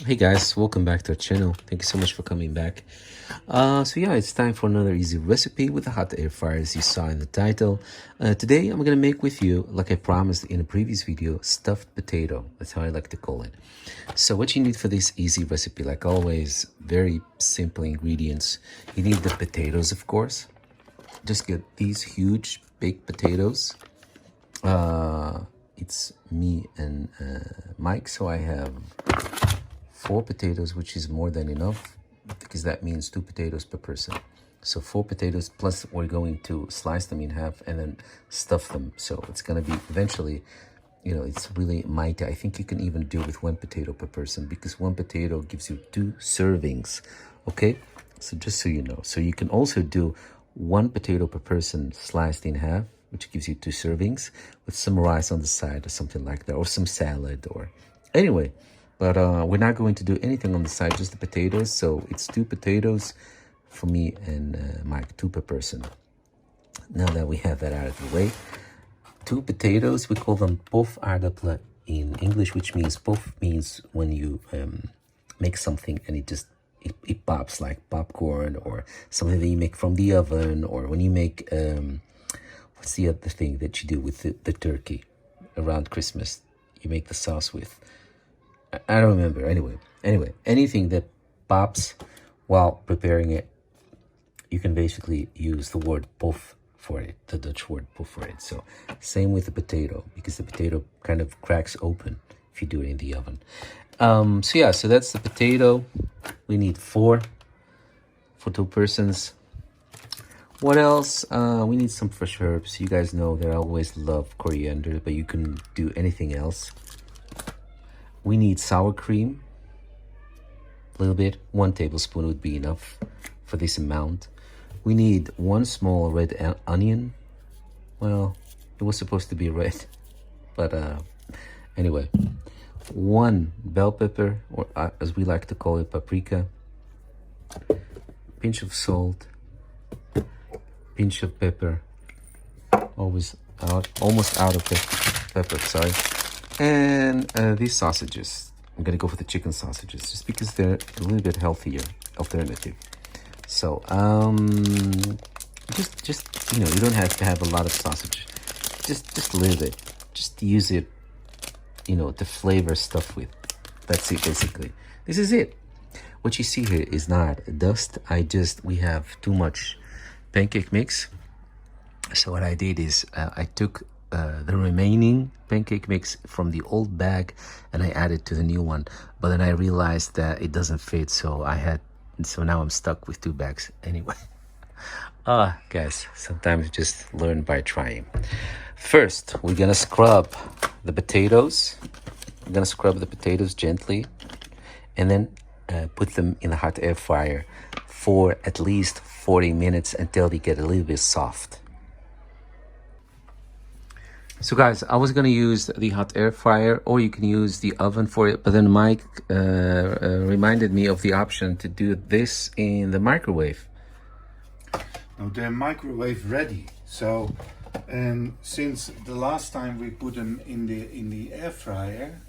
Hey guys, welcome back to our channel. Thank you so much for coming back. So yeah, it's time for another easy recipe with a hot air fryer, as you saw in the title. Today I'm gonna make with you, like I promised in a previous video, stuffed potato. That's how I like to call it. So what you need for this easy recipe, like always, very simple ingredients. You need the potatoes, of course. Just get these huge baked potatoes. It's me and Mike, so I have 4 potatoes, which is more than enough because that means 2 potatoes per person. So 4 potatoes plus we're going to slice them in half and then stuff them. So it's going to be eventually, you know, it's really mighty. I think you can even do with 1 potato per person because 1 potato gives you 2 servings. Okay, so just so you know. So you can also do 1 potato per person sliced in half, which gives you 2 servings with some rice on the side or something like that, or some salad, or anyway. But we're not going to do anything on the side, just the potatoes. So it's 2 potatoes for me and Mike, 2 per person. Now that we have that out of the way, 2 potatoes, we call them pref in English, which means pref means when you make something and it pops, like popcorn, or something that you make from the oven, or when you make what's the other thing that you do with the turkey around Christmas? You make the sauce with. I don't remember. Anyway, anything that pops while preparing it, you can basically use the word pref for it, the Dutch word pref for it. So same with the potato, because the potato kind of cracks open if you do it in the oven. So yeah, so that's the potato. We need 4 for 2 persons. What else? We need some fresh herbs. You guys know that I always love coriander, but you can do anything else. We need sour cream, a little bit. 1 tablespoon would be enough for this amount. We need 1 small red onion. Well, it was supposed to be red, but anyway. 1 bell pepper, or as we like to call it, paprika. Pinch of salt. Pinch of pepper. Almost out of pepper, sorry. And these sausages, I'm gonna go for the chicken sausages just because they're a little bit healthier alternative. So just you know, you don't have to have a lot of sausage, just a little bit, just use it, you know, to flavor stuff with. That's it, basically. This is it. What you see here is not dust. We have too much pancake mix. So what I did is I took the remaining pancake mix from the old bag and I added to the new one, but then I realized that it doesn't fit, so now I'm stuck with 2 bags anyway. Guys, sometimes you just learn by trying. First, we're gonna scrub the potatoes. I'm gonna scrub the potatoes gently and then put them in the hot air fryer for at least 40 minutes until they get a little bit soft. So guys, I was gonna use the hot air fryer, or you can use the oven for it, but then Mike reminded me of the option to do this in the microwave. No, they're microwave ready. So, and since the last time we put them in the air fryer,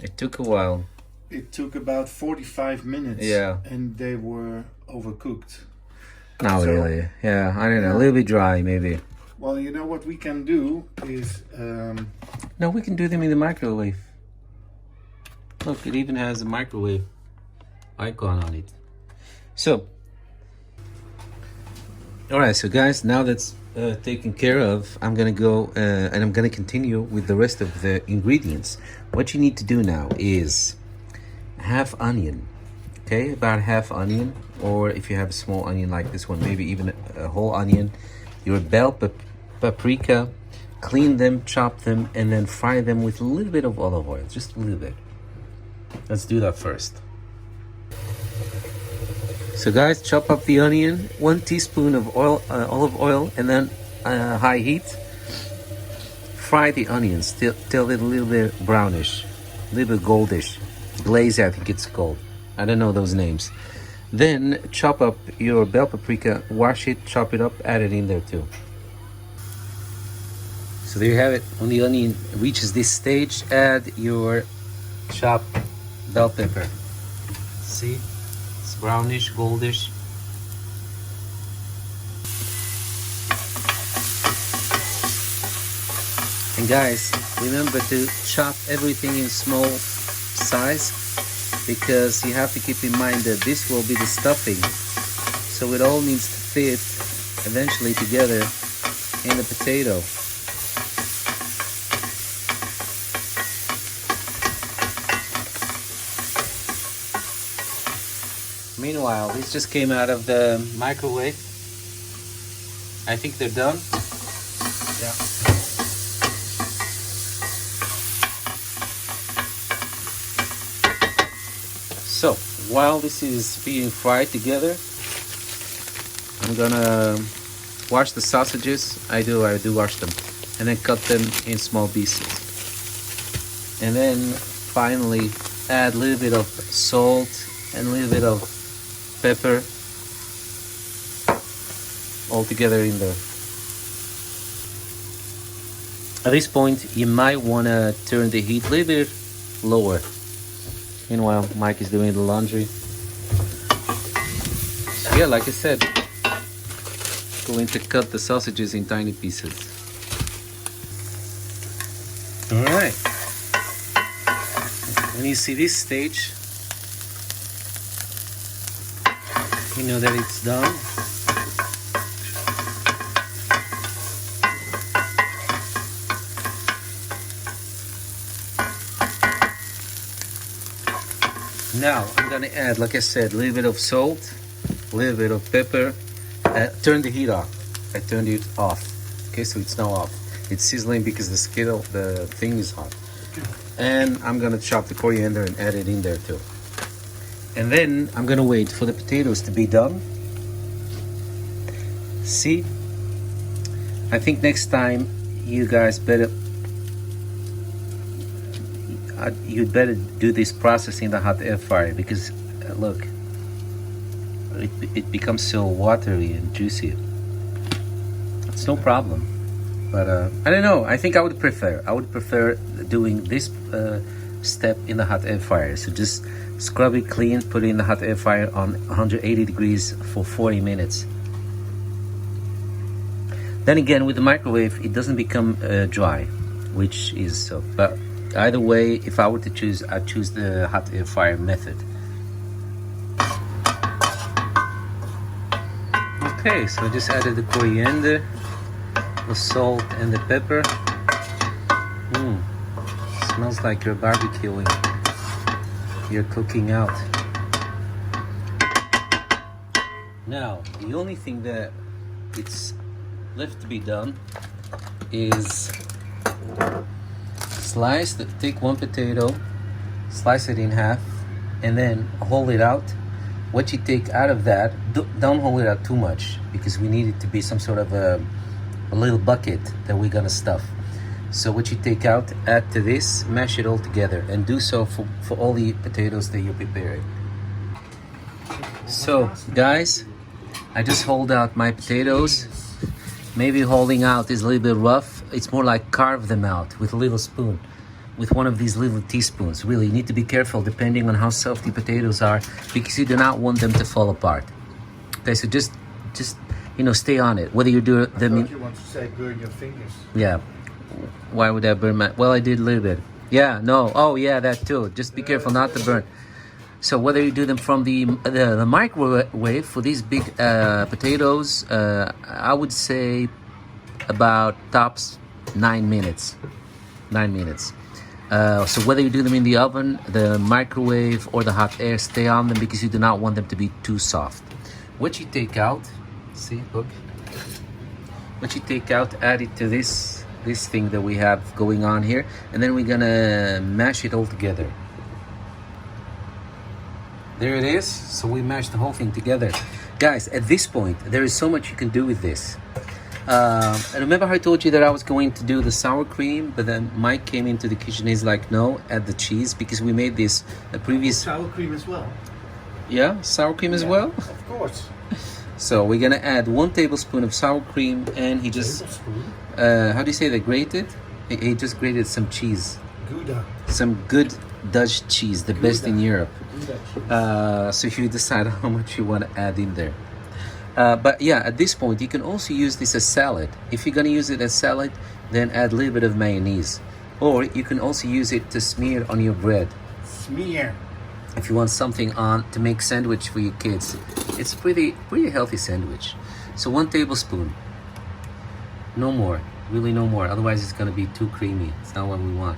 It took a while. it took about 45 minutes. Yeah. And they were overcooked. Not really. Yeah, I don't know, a little bit dry maybe. Well, you know what we can do is No, we can do them in the microwave. Look, it even has a microwave icon on it. So, all right, so guys, now that's taken care of, I'm gonna go and I'm gonna continue with the rest of the ingredients. What you need to do now is half onion, okay, about half onion, or if you have a small onion like this one, maybe even a whole onion. Your bell paprika, clean them, chop them, and then fry them with a little bit of olive oil, just a little bit. Let's do that first. So guys, chop up the onion, 1 teaspoon of oil, olive oil, and then high heat. Fry the onions till they're a little bit brownish, a little bit goldish. Glaze, I think it's called. I don't know those names. Then chop up your bell paprika, wash it, chop it up, add it in there too. So there you have it. When the onion reaches this stage, add your chopped bell pepper. See, it's brownish, goldish. And guys, remember to chop everything in small size, because you have to keep in mind that this will be the stuffing, so it all needs to fit eventually together in the potato. Meanwhile, these just came out of the microwave. I think they're done. Yeah. So while this is being fried together, I'm gonna wash the sausages. I do wash them, and then cut them in small pieces. And then finally add a little bit of salt and a little bit of pepper all together in there. At this point, you might want to turn the heat a little bit lower. Meanwhile, Mike is doing the laundry. So yeah, like I said, going to cut the sausages in tiny pieces. All right. When you see this stage, you know that it's done. Now I'm gonna add, like I said, a little bit of salt, a little bit of pepper. Turn the heat off. I turned it off. Okay, so it's now off. It's sizzling because the thing is hot. And I'm gonna chop the coriander and add it in there too. And then I'm gonna wait for the potatoes to be done. See, I think next time you guys you'd better do this process in the hot air fryer, because look, it becomes so watery and juicy. It's no problem, but I don't know. I think I would prefer doing this step in the hot air fryer. So just scrub it clean, put it in the hot air fryer on 180 degrees for 40 minutes. Then again, with the microwave, it doesn't become dry, which is so. But either way, if I were to choose, I'd choose the hot air fryer method. Okay, so I just added the coriander, the salt, and the pepper. Smells like you're barbecuing. You're cooking out. Now, the only thing that it's left to be done is take one potato, slice it in half, and then hold it out. What you take out of that, don't hold it out too much, because we need it to be some sort of a little bucket that we're gonna stuff. So what you take out, add to this, mash it all together, and do so for all the potatoes that you're preparing. So guys, I just hold out my potatoes. Maybe holding out is a little bit rough. It's more like carve them out with a little spoon, with one of these little teaspoons. Really, you need to be careful depending on how soft the potatoes are, because you do not want them to fall apart. Okay, so just stay on it. Whether you do them I thought you want to say burn your fingers. Yeah. Why would I burn my? Well, I did a little bit. Yeah. No. Oh, yeah, that too. Just be careful not to burn. So whether you do them from the microwave for these big potatoes, I would say about tops 9 minutes. 9 minutes. So whether you do them in the oven, the microwave, or the hot air, stay on them, because you do not want them to be too soft. What you take out, see, look. What you take out, add it to this thing that we have going on here, and then we're gonna mash it all together. There it is. So we mashed the whole thing together. Guys, at this point, there is so much you can do with this. Remember how I told you that I was going to do the sour cream, but then Mike came into the kitchen. He's like, no, add the cheese, because we made this previous... Sour cream as well. Yeah, sour cream as well? Of course. So we're gonna add 1 tablespoon of sour cream, and he just... how do you say that? Grated? He just grated some cheese. Gouda. Some good Dutch cheese, the best in Europe. So you decide how much you want to add in there. But yeah, at this point, you can also use this as salad. If you're gonna use it as salad, then add a little bit of mayonnaise. Or you can also use it to smear on your bread. Smear. If you want something on to make sandwich for your kids, it's pretty healthy sandwich. So 1 tablespoon, no more, really no more. Otherwise, it's gonna be too creamy. It's not what we want.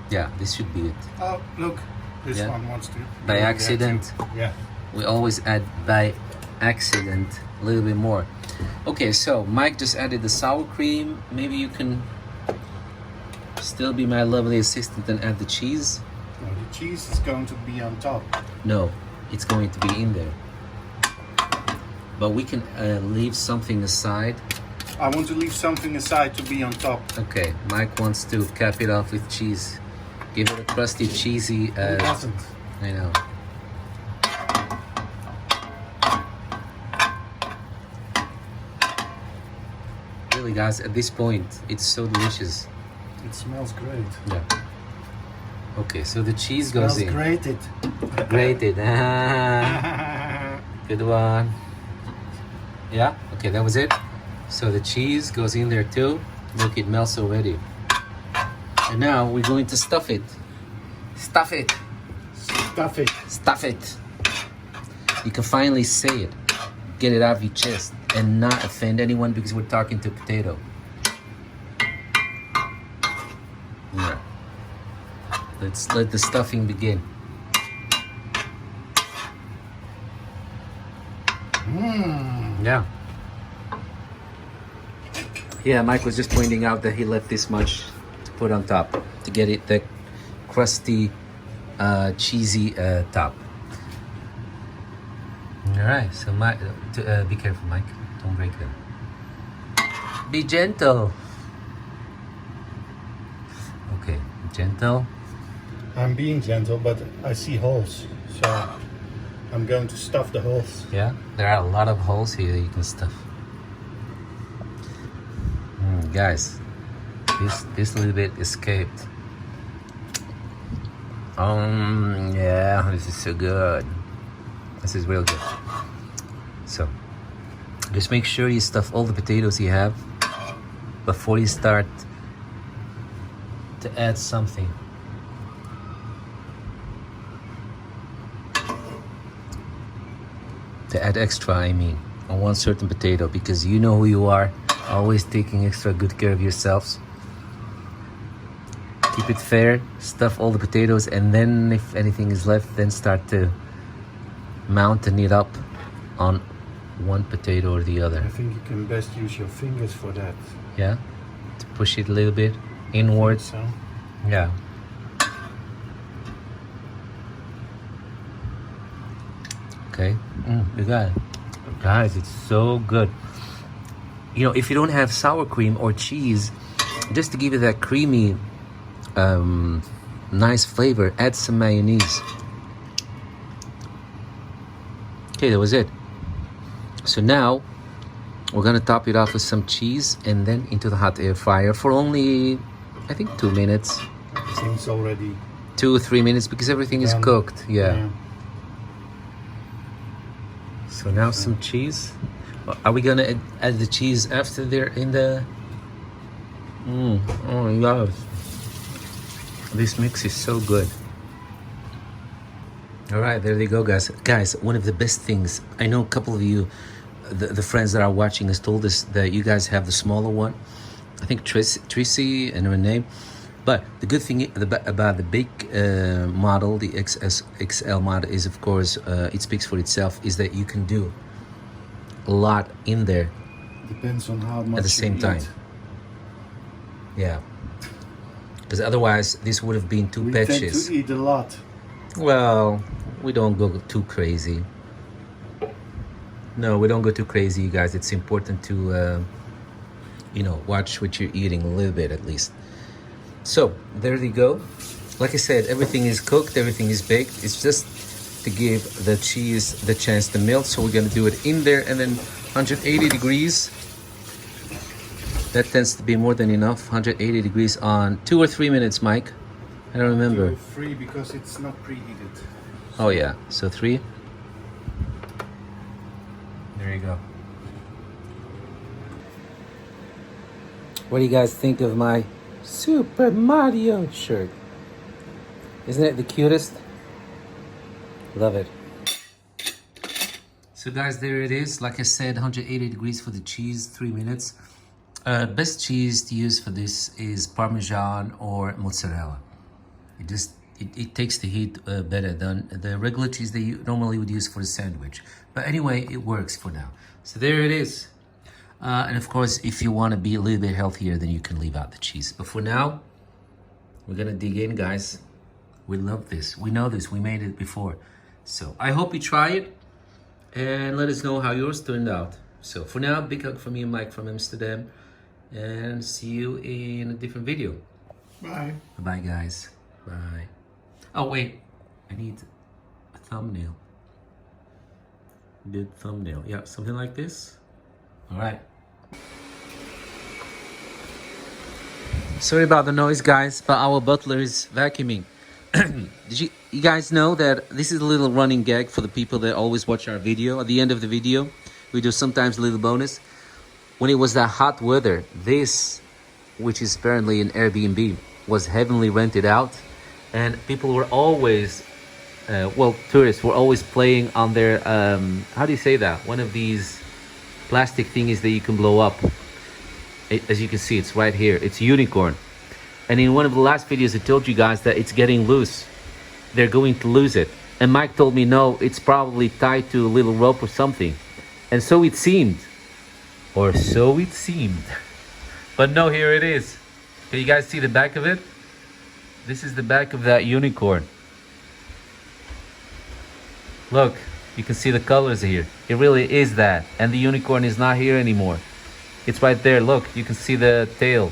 Yeah, this should be it. Oh, look, this Yeah. one wants to. By accident. Yeah. We always add by accident a little bit more. Okay, so Mike just added the sour cream. Maybe you can still be my lovely assistant and add the cheese. No, the cheese is going to be on top. No, it's going to be in there. But we can leave something aside. I want to leave something aside to be on top. Okay, Mike wants to cap it off with cheese. Give it a crusty, cheesy. It doesn't. I know. Really, guys, at this point, it's so delicious. It smells great. Yeah. Okay, so the cheese goes Smells in. grated. Grated. Good one. Yeah. Okay, that was it. So the cheese goes in there too. Look, it melts already. And now we're going to stuff it. Stuff it. Stuff it. Stuff it. You can finally say it. Get it out of your chest and not offend anyone because we're talking to potato. Yeah. Let's let the stuffing begin. Yeah. Yeah, Mike was just pointing out that he left this much to put on top to get it the crusty, cheesy top. All right, so Mike, be careful, Mike. Don't break them. Be gentle. Okay, gentle. I'm being gentle, but I see holes, so I'm going to stuff the holes. Yeah, there are a lot of holes here you can stuff. Guys, this little bit escaped. Yeah, this is so good. This is real good. So, just make sure you stuff all the potatoes you have before you start to add something. To add extra, I mean, on one certain potato, because you know who you are, always taking extra good care of yourselves. Keep it fair, stuff all the potatoes, and then if anything is left, then start to mountain it up on one potato or the other. I think you can best use your fingers for that. Yeah, to push it a little bit inwards. So. Yeah. Okay, you got it. Guys, it's so good. You know, if you don't have sour cream or cheese, just to give it that creamy, nice flavor, add some mayonnaise. Okay, that was it. So now we're gonna top it off with some cheese and then into the hot air fryer for only, I think, 2 minutes. Seems already 2 or 3 minutes because everything is cooked. Yeah. So now some cheese. Are we gonna add the cheese after they're in the? Oh my God! This mix is so good. All right, there they go, guys. Guys, one of the best things, I know a couple of you, the friends that are watching has told us that you guys have the smaller one. I think Tracy and Renee. But the good thing about the big model, the XXL model, is of course, it speaks for itself, is that you can do a lot in there. Depends on how much at the same you time. eat. Yeah. Because otherwise, this would have been too We patches. tend to eat a lot. Well, we don't go too crazy. No, we don't go too crazy, you guys. It's important to, you know, watch what you're eating a little bit at least. So, there you go. Like I said, everything is cooked, everything is baked. It's just to give the cheese the chance to melt. So we're gonna do it in there and then 180 degrees. That tends to be more than enough. 180 degrees on 2 or 3 minutes, Mike. I don't remember. Do 3 because it's not preheated. Oh yeah, so 3. There you go. What do you guys think of my Super Mario shirt? Isn't it the cutest? Love it. So guys, there it is. Like I said, 180 degrees for the cheese, 3 minutes. Best cheese to use for this is Parmesan or mozzarella. It takes the heat better than the regular cheese that you normally would use for a sandwich. But anyway, it works for now. So there it is. And of course, if you want to be a little bit healthier, then you can leave out the cheese. But for now, we're gonna dig in, guys. We love this. We know this. We made it before. So I hope you try it and let us know how yours turned out. So for now, big hug from me and Mike from Amsterdam. And see you in a different video. Bye. Bye, guys. Bye. Oh, wait. I need a thumbnail. Good thumbnail. Yeah, something like this. All right. Sorry about the noise, guys, but our butler is vacuuming. Did you guys know that this is a little running gag for the people that always watch our video? At the end of the video, we do sometimes a little bonus. When it was that hot weather, this, which is apparently an Airbnb, was heavily rented out, and people were always, tourists were always playing on their, how do you say that? One of these plastic thingies that you can blow up. As you can see, it's right here. It's unicorn. And in one of the last videos, I told you guys that it's getting loose. They're going to lose it. And Mike told me, no, it's probably tied to a little rope or something. And so it seemed. Or so it seemed. But no, here it is. Can you guys see the back of it? This is the back of that unicorn. Look, you can see the colors here. It really is that. And the unicorn is not here anymore. It's right there. Look, you can see the tail.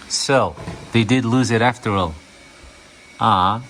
So, they did lose it after all. Ah.